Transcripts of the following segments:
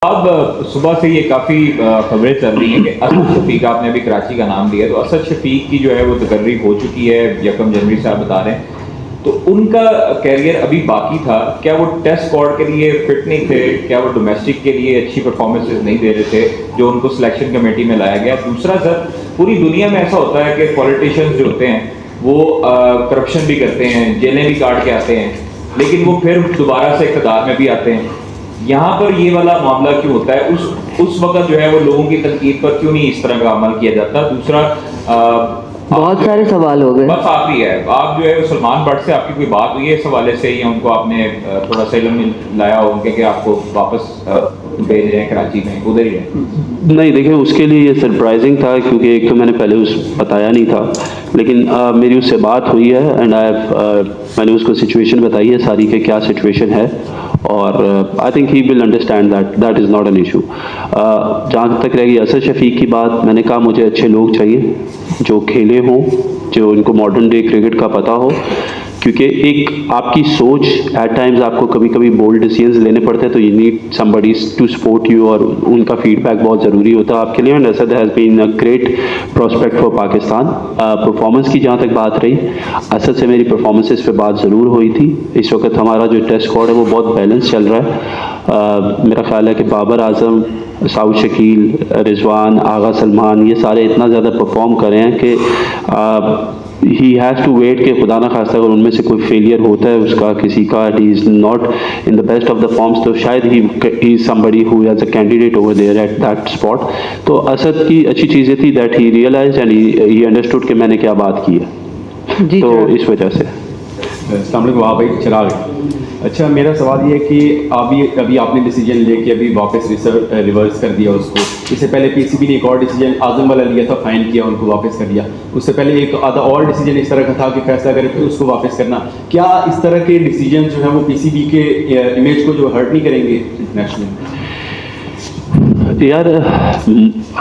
अब सुबह से ये काफ़ी खबरें चल रही हैं कि असद शफीक, आपने अभी कराची का नाम लिया, तो असद शफीक की जो है वो तकर्री हो चुकी है 1 जनवरी से, आप बता रहे हैं। तो उनका कैरियर अभी बाकी था, क्या वो टेस्ट स्क्वाड के लिए फिट नहीं थे? क्या वो डोमेस्टिक के लिए अच्छी परफॉर्मेंसेज नहीं दे रहे थे जो उनको सिलेक्शन कमेटी में लाया गया? दूसरा सर, पूरी दुनिया में ऐसा होता है कि पॉलिटिशियंस जो होते हैं वो करप्शन भी करते हैं, जेलें भी काट के आते हैं, लेकिन वो फिर दोबारा से इक़्तिदार में भी आते हैं। यहाँ पर ये वाला मामला क्यों होता है? उस वक्त जो है वो लोगों की तनकीद पर क्यों नहीं इस तरह का अमल किया जाता? दूसरा, बहुत सारे सवाल हो गए, बस आखिरी है, आप जो है सलमान भट्ट से आपकी कोई बात हुई है इस हवाले से, या उनको आपने थोड़ा सा इल्म लाया हो उनके कि आपको वापस भेज रहे हैं कराची में, उधर ही है? नहीं, देखिए उसके लिए ये सरप्राइजिंग था क्योंकि एक तो मैंने पहले बताया नहीं था, लेकिन मेरी उससे बात हुई है एंड मैंने उसको सिचुएशन बताई है सारी कि क्या सिचुएशन है, और I think he will understand that is not an issue. जहाँ तक रहेगी असद शफीक की बात, मैंने कहा मुझे अच्छे लोग चाहिए जो खेले हों, जो इनको मॉडर्न डे क्रिकेट का पता हो, क्योंकि एक आपकी सोच एट टाइम्स आपको कभी कभी बोल्ड डिसीजंस लेने पड़ते हैं, तो you need somebody to support you, और उनका फीडबैक बहुत ज़रूरी होता है आपके लिए। And Asad has been a great prospect for Pakistan. Performance की जहाँ तक बात रही, असद से मेरी परफॉर्मेंसेस पे बात ज़रूर हुई थी। इस वक्त हमारा जो टेस्ट स्क्वाड है वो बहुत बैलेंस चल रहा है। मेरा ख्याल है कि बाबर आजम, साउद शकील, रिजवान, आगा सलमान, ये सारे इतना ज़्यादा परफॉर्म कर रहे हैं कि ही हैज़ टू वेट कि खुदा ना खास्ता अगर उनमें से कोई फेलियर होता है उसका, किसी का, he is not in the best of the forms, तो शायद he is somebody who as a candidate over there at that spot. तो असद की अच्छी चीज़ें थी that he realise and he understood कि मैंने क्या बात की है, तो इस वजह से। अस्सलाम वालेकुम, आप भाई चिराग। अच्छा, मेरा सवाल ये है कि अभी आपने डिसीजन लेके अभी वापस रिवर्स कर दिया उसको। इससे पहले पीसीबी ने एक और डिसीजन आजम वाला लिया था, फाइन किया, उनको वापस कर दिया। उससे पहले एक आधा और डिसीजन इस तरह का था कि फैसला करके उसको वापस करना। क्या इस तरह के डिसीजन जो है वो पीसीबी के इमेज को जो हर्ट नहीं करेंगे इंटरनेशनल? यार,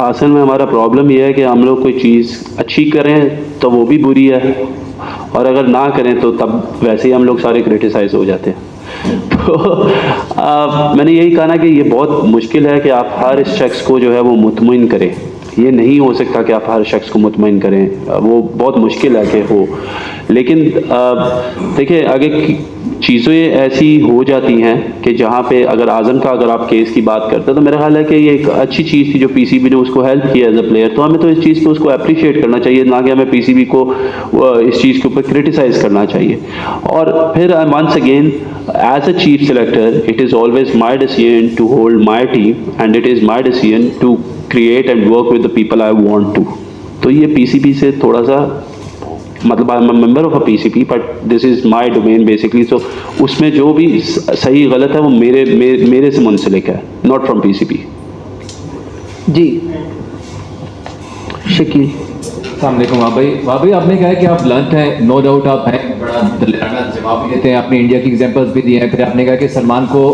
असल में हमारा प्रॉब्लम यह है कि हम लोग कोई चीज़ अच्छी करें तो वो भी बुरी है, और अगर ना करें तो तब वैसे ही हम लोग सारे क्रिटिसाइज हो जाते हैं। तो मैंने यही कहा ना कि ये बहुत मुश्किल है कि आप हर शख्स को जो है वो मुतमईन करें। ये नहीं हो सकता कि आप हर शख्स को मुतमईन करें, वो बहुत मुश्किल है कि हो। लेकिन देखिए, अगर चीज़ें ऐसी हो जाती हैं कि जहाँ पे अगर आज़म का अगर आप केस की बात करते हैं, तो मेरा ख्याल है कि ये एक अच्छी चीज़ थी जो पीसीबी ने उसको हेल्प किया एज अ प्लेयर, तो हमें तो इस चीज़ को उसको अप्रिशिएट करना चाहिए, ना कि हमें पीसीबी को इस चीज़ के ऊपर क्रिटिसाइज़ करना चाहिए। और फिर once again, as a chief selector, it is always my decision to hold my team and it is my decision to create and work with the people I want to. तो ये PCB से थोड़ा सा, मतलब I am a member of a PCB but this is my domain basically, तो उसमें जो भी सही गलत है वो मेरे से मुंसलिक है, नॉट फ्रॉम पीसीबी। जी शकील। अस्सलाम वालेकुम। वहाँ भाई आपने कहा है कि आप ब्लंट हैं, नो डाउट आप हैं, बड़ा दलाना जवाब भी देते हैं, आपने इंडिया की एग्जांपल्स भी दिए हैं। फिर आपने कहा कि सलमान को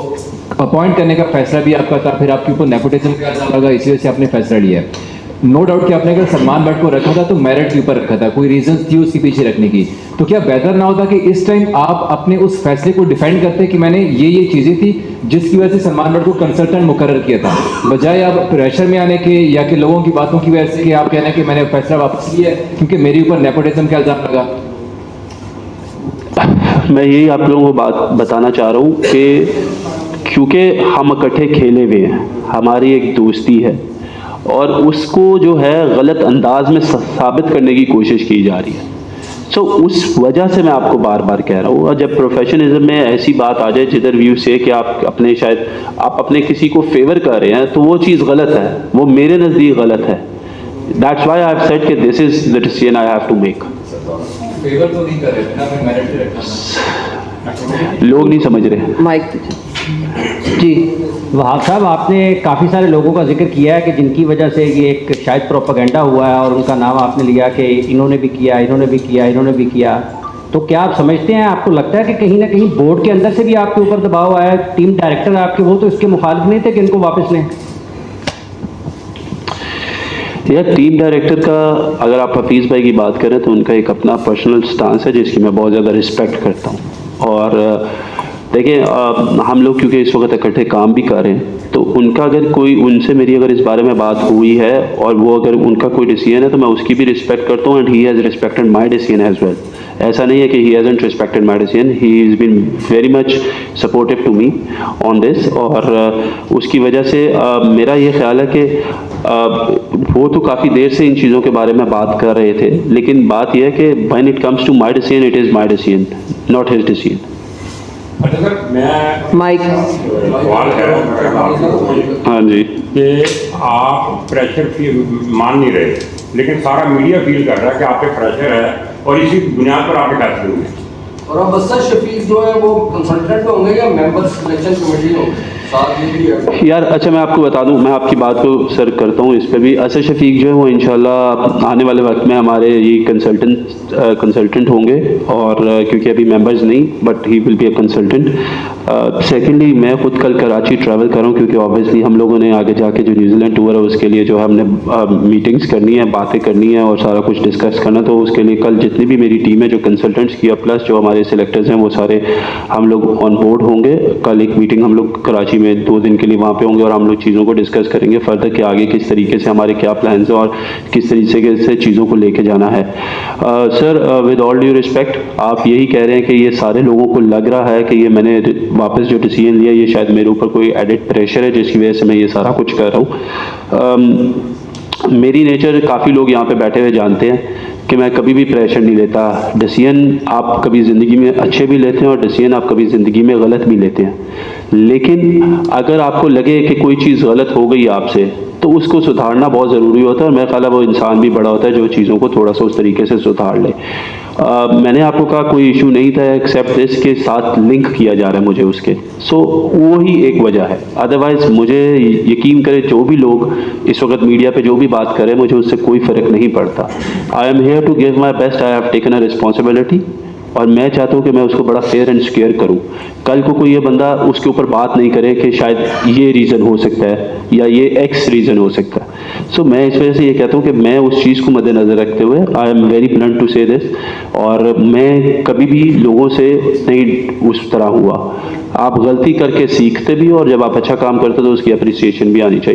अपॉइंट करने का फैसला भी आपका था, फिर आपके ऊपर नेपोटिज्म का इल्जाम लगा, इसी वजह से आपने फैसला लिया है। नो डाउट कि आपने अगर सलमान भट्ट को रखा था तो मेरिट के ऊपर रखा था, कोई रीजन थी उसके पीछे रखने की। तो क्या बेहतर ना होता कि इस टाइम आप अपने उस फैसले को डिफेंड करते कि मैंने ये चीज़ें थी जिसकी वजह से सलमान भट्ट को कंसल्टेंट मुकर्रर किया था, बजाय आप प्रेशर में आने के या कि लोगों की बातों की वजह से कि आप कहना कि मैंने फैसला वापस लिया है क्योंकि मेरे ऊपर नेपोटिज्म का इल्जाम लगा? मैं यही आप लोगों को बात बताना चाह रहा हूँ कि क्योंकि हम इकट्ठे खेले हुए हैं, हमारी एक दोस्ती है, और उसको जो है गलत अंदाज में साबित करने की कोशिश की जा रही है। सो उस वजह से मैं आपको बार बार कह रहा हूँ, और जब प्रोफेशनलिज्म में ऐसी बात आ जाए जिधर व्यू से कि आप अपने किसी को फेवर कर रहे हैं, तो वो चीज़ गलत है, वो मेरे नज़दीक गलत है। That's why I have said कि this is the decision I have to make. Favour तो नहीं कर रहे थे ना, फिर मेरिट पे रखा। लोग नहीं समझ रहे। माइक जी। वहाब साहब, आपने काफ़ी सारे लोगों का जिक्र किया है कि जिनकी वजह से ये एक शायद प्रोपेगेंडा हुआ है, और उनका नाम आपने लिया कि इन्होंने भी किया, इन्होंने भी किया, इन्होंने भी किया। तो क्या आप समझते हैं, आपको लगता है कि कहीं ना कहीं बोर्ड के अंदर से भी आपके ऊपर दबाव आया? टीम डायरेक्टर आपके वो तो इसके मुखालिफ नहीं थे कि इनको वापस लें? यार, टीम डायरेक्टर का अगर आप हफीज़ भाई की बात करें तो उनका एक अपना पर्सनल स्टांस है जिसकी मैं बहुत ज़्यादा रिस्पेक्ट करता हूँ। और देखिए, हम लोग क्योंकि इस वक्त इकट्ठे काम भी कर रहे हैं, तो उनका अगर कोई उनसे मेरी अगर इस बारे में बात हुई है और वो अगर उनका कोई डिसीजन है तो मैं उसकी भी रिस्पेक्ट करता हूँ, and he has respected my decision as well. ऐसा नहीं है कि he hasn't respected my decision, he is been very much supportive to me on this. और उसकी वजह से मेरा ये ख्याल है कि वो तो काफ़ी देर से इन चीज़ों के बारे में बात कर रहे थे, लेकिन बात यह है कि when it comes to my decision, it is my decision, not his decision. अच्छा सर, मैं माइक। सवाल है हाँ जी। कि आप प्रेशर मान नहीं रहे, लेकिन सारा मीडिया फील कर रहा है कि आप पे प्रेशर है और इसी बुनियाद पर आपके फैसले हुए। और अब असद शफीक जो है वो कंसल्टेंट होंगे या मेंबर सिलेक्शन कमेटी होंगे? साथ ये भी है यार अच्छा, मैं आपको बता दूं, मैं आपकी बात को सर करता हूं इस पे भी। असद शफीक जो है वो इंशाल्लाह आने वाले वक्त में हमारे ये कंसल्टेंट होंगे, और क्योंकि अभी मेंबर्स नहीं, but he will be a consultant. Secondly, मैं खुद कल कराची ट्रैवल कर रहा हूँ, क्योंकि ऑब्वियसली हम लोगों ने आगे जाके जो न्यूजीलैंड टूर है उसके लिए जो है हमने मीटिंग्स करनी है, बातें करनी है और सारा कुछ डिस्कस करना। तो उसके लिए कल जितनी भी मेरी टीम है जो कंसल्टेंट्स की, प्लस जो हमारे सिलेक्टर्स हैं, वो सारे हम लोग ऑन बोर्ड होंगे। कल एक मीटिंग हम लोग कराची में 2 दिन के लिए वहाँ पे होंगे और हम लोग चीज़ों को डिस्कस करेंगे फर्दर कि आगे किस तरीके से हमारे क्या प्लान्स हैं और किस तरीके से चीज़ों को लेके जाना है। Sir, with all due respect, आप यही कह रहे हैं कि ये सारे लोगों को लग रहा है कि ये मैंने वापस जो डिसीजन लिया ये शायद मेरे ऊपर कोई एडिड प्रेशर है जिसकी वजह से मैं ये सारा कुछ कर रहा हूँ। मेरी नेचर काफ़ी लोग यहाँ पे बैठे हुए जानते हैं कि मैं कभी भी प्रेशर नहीं लेता। डिसीजन आप कभी ज़िंदगी में अच्छे भी लेते हैं और डिसीजन आप कभी ज़िंदगी में गलत भी लेते हैं, लेकिन अगर आपको लगे कि कोई चीज़ गलत हो गई आपसे तो उसको सुधारना बहुत ज़रूरी होता है, और मेरा ख्याल है वो इंसान भी बड़ा होता है जो चीज़ों को थोड़ा सा उस तरीके से सुधार ले। मैंने आपको कहा कोई इशू नहीं था एक्सेप्ट दिस के साथ लिंक किया जा रहा है मुझे उसके, सो वो ही एक वजह है। अदरवाइज़ मुझे यकीन करें, जो भी लोग इस वक्त मीडिया पे जो भी बात करें, मुझे उससे कोई फ़र्क नहीं पड़ता। I am here to give my best, I have taken a responsibility, और मैं चाहता हूँ कि मैं उसको बड़ा फेयर एंड स्क्वेयर करूँ। कल को कोई ये बंदा उसके ऊपर बात नहीं करे कि शायद ये रीज़न हो सकता है या ये एक्स रीज़न हो सकता है। सो मैं इस वजह से ये कहता हूँ कि मैं उस चीज़ को मद्देनज़र रखते हुए I am very blunt to say this, और मैं कभी भी लोगों से नहीं उस तरह हुआ। आप गलती करके सीखते भी, और जब आप अच्छा काम करते हो तो उसकी अप्रिसिएशन भी आनी चाहिए।